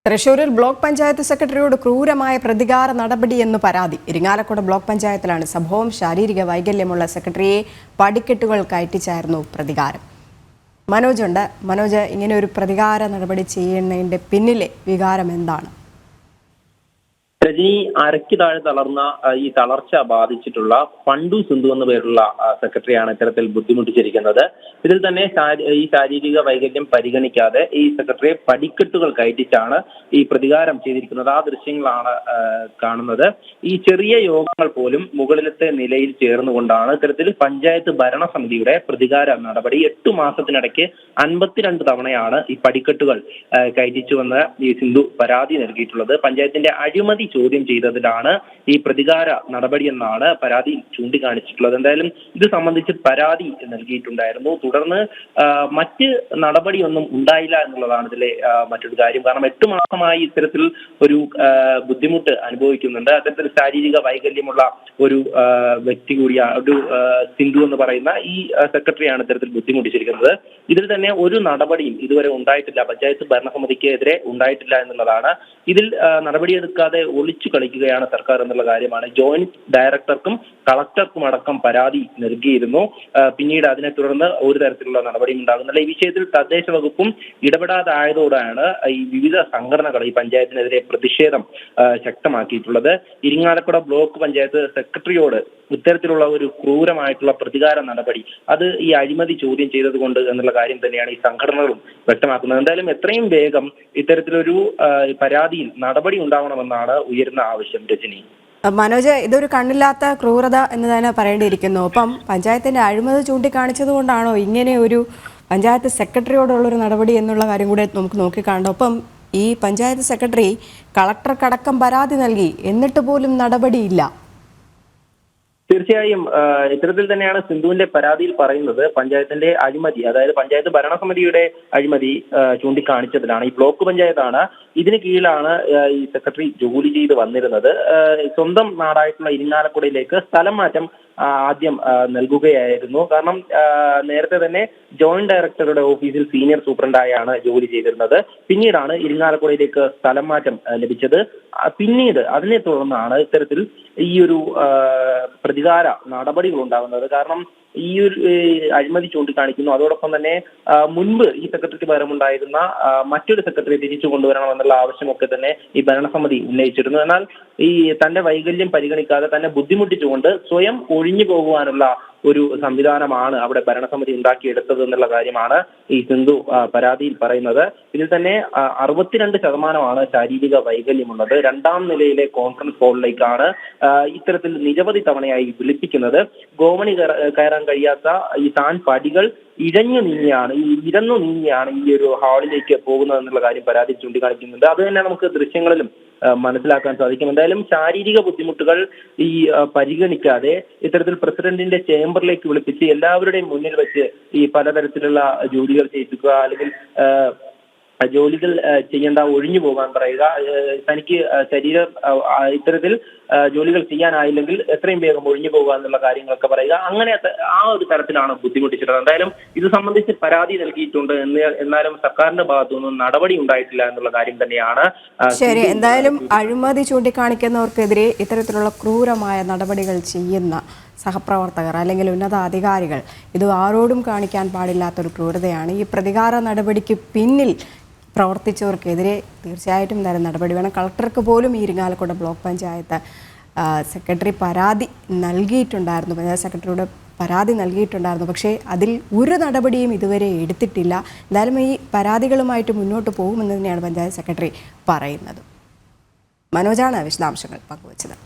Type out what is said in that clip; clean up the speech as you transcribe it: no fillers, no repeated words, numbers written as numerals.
തൃശൂരിൽ ബ്ലോക്ക് പഞ്ചായത്ത് സെക്രട്ടറിയോട് ക്രൂരമായ പ്രതികാര നടപടിയെന്ന് പരാതി. ഇരിങ്ങാലക്കുട ബ്ലോക്ക് പഞ്ചായത്തിലാണ് സംഭവം. ശാരീരിക വൈകല്യമുള്ള സെക്രട്ടറിയെ പടിക്കെട്ടുകൾ കയറ്റിച്ചായിരുന്നു പ്രതികാരം. മനോജ്, ഇങ്ങനെ ഒരു പ്രതികാര നടപടി ചെയ്യുന്നതിന്റെ പിന്നിലെ വികാരം എന്താണ്? രജനി, അരയ്ക്ക് താഴെ തളർന്ന ഈ തളർച്ച ബാധിച്ചിട്ടുള്ള പണ്ടു സിന്ധു എന്ന പേരുള്ള സെക്രട്ടറിയാണ് ഇത്തരത്തിൽ ബുദ്ധിമുട്ടിച്ചിരിക്കുന്നത്. ഇതിൽ തന്നെ ഈ ശാരീരിക വൈകല്യം പരിഗണിക്കാതെ ഈ സെക്രട്ടറിയെ പടിക്കെട്ടുകൾ കയറ്റിച്ചാണ് ഈ പ്രതികാരം ചെയ്തിരിക്കുന്നത്. ആ ദൃശ്യങ്ങളാണ് കാണുന്നത്. ഈ ചെറിയ യോഗങ്ങൾ പോലും മുകളിലത്തെ നിലയിൽ ചേർന്നുകൊണ്ടാണ് ഇത്തരത്തിൽ പഞ്ചായത്ത് ഭരണസമിതിയുടെ പ്രതികാര നടപടി. 8 മാസത്തിനിടയ്ക്ക് 52 തവണയാണ് ഈ പടിക്കെട്ടുകൾ കയറ്റിച്ചുവെന്ന് ഈ സിന്ധു പരാതി നൽകിയിട്ടുള്ളത്. പഞ്ചായത്തിന്റെ അഴിമതി ചോദ്യം ചെയ്തതിലാണ് ഈ പ്രതികാര നടപടി എന്നാണ് പരാതി ചൂണ്ടിക്കാണിച്ചിട്ടുള്ളത്. എന്തായാലും ഇത് സംബന്ധിച്ച് പരാതി നൽകിയിട്ടുണ്ടായിരുന്നു. തുടർന്ന് മറ്റ് നടപടിയൊന്നും ഉണ്ടായില്ല എന്നുള്ളതാണ് ഇതിലെ മറ്റൊരു കാര്യം. കാരണം 8 മാസമായി ഇത്തരത്തിൽ ഒരു ബുദ്ധിമുട്ട് അനുഭവിക്കുന്നുണ്ട്. അത്തരത്തിൽ ശാരീരിക വൈകല്യമുള്ള ഒരു വ്യക്തി കൂടിയാണ് ഒരു സിന്ധു എന്ന് പറയുന്ന ഈ സെക്രട്ടറിയാണ് ഇത്തരത്തിൽ ബുദ്ധിമുട്ടിച്ചിരിക്കുന്നത്. ഇതിൽ തന്നെ ഒരു നടപടിയും ഇതുവരെ ഉണ്ടായിട്ടില്ല, പഞ്ചായത്ത് ഭരണസമിതിക്ക് എതിരെ ഉണ്ടായിട്ടില്ല എന്നുള്ളതാണ്. ഇതിൽ നടപടിയെടുക്കാതെ ഒളിച്ചു കളിക്കുകയാണ് സർക്കാർ എന്നുള്ള കാര്യമാണ്. ജോയിന്റ് ഡയറക്ടർക്കും കളക്ടർക്കും അടക്കം പരാതി നൽകിയിരുന്നു. പിന്നീട് അതിനെ തുടർന്ന് ഒരു തരത്തിലുള്ള നടപടിയും ഉണ്ടാകുന്നില്ല. ഈ വിഷയത്തിൽ തദ്ദേശ വകുപ്പും ഇടപെടാതായതോടെയാണ് ഈ വിവിധ സംഘടനകൾ ഈ പഞ്ചായത്തിനെതിരെ പ്രതിഷേധം ശക്തമാക്കിയിട്ടുള്ളത്. ഇരിങ്ങാലക്കുട ബ്ലോക്ക് പഞ്ചായത്ത് സെക്രട്ടറിയോട് ഇത്തരത്തിലുള്ള ഒരു ക്രൂരമായിട്ടുള്ള പ്രതികാര നടപടി അത് ഈ അഴിമതി ചോദ്യം ചെയ്തതുകൊണ്ട് എന്നുള്ള കാര്യം തന്നെയാണ് ഈ സംഘടനകളും വ്യക്തമാക്കുന്നത്. എന്തായാലും എത്രയും വേഗം ഇത്തരത്തിലൊരു പരാതിയിൽ നടപടി ഉണ്ടാവണമെന്നാണ് ഉയരുന്ന ആവശ്യം. രജനി, മനോജ്, ഇതൊരു കണ്ണില്ലാത്ത ക്രൂരത എന്ന് തന്നെ പറയേണ്ടിയിരിക്കുന്നു. ഒപ്പം പഞ്ചായത്തിന്റെ അഴിമതി ചൂണ്ടിക്കാണിച്ചത് കൊണ്ടാണോ ഇങ്ങനെ ഒരു പഞ്ചായത്ത് സെക്രട്ടറിയോടുള്ളൊരു നടപടി എന്നുള്ള കാര്യം കൂടെ നമുക്ക് നോക്കിക്കാണണം. ഒപ്പം ഈ പഞ്ചായത്ത് സെക്രട്ടറി കളക്ടർക്കടക്കം പരാതി നൽകി, എന്നിട്ട് പോലും നടപടിയില്ല. തീർച്ചയായും ഇത്തരത്തിൽ തന്നെയാണ് സിന്ധുവിന്റെ പരാതിയിൽ പറയുന്നത്. പഞ്ചായത്തിന്റെ അഴിമതി, അതായത് പഞ്ചായത്ത് ഭരണസമിതിയുടെ അഴിമതി ചൂണ്ടിക്കാണിച്ചതിലാണ്. ഈ ബ്ലോക്ക് പഞ്ചായത്താണ്, ഇതിന് കീഴിലാണ് ഈ സെക്രട്ടറി ജോലി ചെയ്ത് വന്നിരുന്നത്. സ്വന്തം നാടായിട്ടുള്ള ഇരിങ്ങാലക്കുടയിലേക്ക് സ്ഥലം മാറ്റം ആദ്യം നൽകുകയായിരുന്നു. കാരണം നേരത്തെ തന്നെ ജോയിന്റ് ഡയറക്ടറുടെ ഓഫീസിൽ സീനിയർ സൂപ്രണ്ടായാണ് ജോലി ചെയ്തിരുന്നത്. പിന്നീടാണ് ഇരിങ്ങാലക്കുടയിലേക്ക് സ്ഥലം മാറ്റം ലഭിച്ചത്. പിന്നീട് അതിനെ തുടർന്നാണ് ഇത്തരത്തിൽ ഈ ഒരു പ്രതികാര നടപടികൾ ഉണ്ടാകുന്നത്. കാരണം ഈ ഒരു അഴിമതി ചൂണ്ടിക്കാണിക്കുന്നു. അതോടൊപ്പം തന്നെ മുൻപ് ഈ സെക്രട്ടറിക്ക് പകരമുണ്ടായിരുന്ന മറ്റൊരു സെക്രട്ടറി തിരിച്ചു കൊണ്ടുവരണമെന്നുള്ള ആവശ്യമൊക്കെ തന്നെ ഈ ഭരണസമിതി ഉന്നയിച്ചിരുന്നു. എന്നാൽ ഈ തന്റെ വൈകല്യം പരിഗണിക്കാതെ തന്നെ ബുദ്ധിമുട്ടിച്ചുകൊണ്ട് സ്വയം ഒഴിഞ്ഞു പോകുവാനുള്ള ഒരു സംവിധാനമാണ് അവിടെ ഭരണസമിതി ഉണ്ടാക്കിയെടുത്തത് എന്നുള്ള കാര്യമാണ് ഈ സിന്ധു പരാതിയിൽ പറയുന്നത്. ഇതിൽ തന്നെ 62% ശാരീരിക വൈകല്യമുള്ളത്. 2ാം നിലയിലെ കോൺഫറൻസ് ഹാളിലേക്കാണ് ഇത്തരത്തിൽ നിരവധി തവണയായി വിളിപ്പിക്കുന്നത്. ഗോമണി കയറാൻ കഴിയാത്ത ഈ താൻ പടികൾ ഇഴഞ്ഞു നീങ്ങിയാണ് ഈ ഒരു ഹാളിലേക്ക് പോകുന്നത് എന്നുള്ള കാര്യം പരാതി ചൂണ്ടിക്കാണിക്കുന്നുണ്ട്. അത് തന്നെ നമുക്ക് ദൃശ്യങ്ങളിലും മനസ്സിലാക്കാൻ സാധിക്കും. എന്തായാലും ശാരീരിക ബുദ്ധിമുട്ടുകൾ ഈ പരിഗണിക്കാതെ ഇത്തരത്തിൽ പ്രസിഡന്റിന്റെ ചേംബറിലേക്ക് വിളിപ്പിച്ച് എല്ലാവരുടെയും മുന്നിൽ വെച്ച് ഈ പലതരത്തിലുള്ള ജോലികൾ ചെയ്യിപ്പിക്കുക, അല്ലെങ്കിൽ ജോലികൾ ചെയ്യേണ്ട ഒഴിഞ്ഞു പോകാൻ പറയുക, തനിക്ക് ഇത്തരത്തിൽ ജോലികൾ ചെയ്യാനായില്ലെങ്കിൽ എത്രയും വേഗം ഒഴിഞ്ഞു പോകുക എന്നുള്ള കാര്യങ്ങളൊക്കെ പറയുക, അങ്ങനെ ആ ഒരു തരത്തിലാണ് ബുദ്ധിമുട്ടിച്ചിട്ടുള്ളത്. എന്തായാലും ഇത് സംബന്ധിച്ച് പരാതി നൽകിയിട്ടുണ്ട്. എന്നാലും സർക്കാരിന്റെ ഭാഗത്തുനിന്നും നടപടി ഉണ്ടായിട്ടില്ല എന്നുള്ള കാര്യം തന്നെയാണ്. ശരി, എന്തായാലും അഴിമതി ചൂണ്ടിക്കാണിക്കുന്നവർക്കെതിരെ ഇത്തരത്തിലുള്ള ക്രൂരമായ നടപടികൾ ചെയ്യുന്ന സഹപ്രവർത്തകർ അല്ലെങ്കിൽ ഉന്നതാധികാരികൾ, ഇത് ആരോടും കാണിക്കാൻ പാടില്ലാത്തൊരു ക്രൂരതയാണ്. ഈ പ്രതികാര നടപടിക്ക് പിന്നിൽ പ്രവർത്തിച്ചവർക്കെതിരെ തീർച്ചയായിട്ടും എന്തായാലും നടപടി വേണം. കളക്ടർക്ക് പോലും ഈ ഇരിങ്ങാലക്കുട ബ്ലോക്ക് പഞ്ചായത്ത് സെക്രട്ടറി പരാതി നൽകിയിട്ടുണ്ടായിരുന്നു, പഞ്ചായത്ത് സെക്രട്ടറിയുടെ പരാതി നൽകിയിട്ടുണ്ടായിരുന്നു. പക്ഷേ അതിൽ ഒരു നടപടിയും ഇതുവരെ എടുത്തിട്ടില്ല. എന്തായാലും ഈ പരാതികളുമായിട്ട് മുന്നോട്ട് പോകുമെന്ന് തന്നെയാണ് പഞ്ചായത്ത് സെക്രട്ടറി പറയുന്നത്. മനോജാണ് വിശദാംശങ്ങൾ പങ്കുവച്ചത്.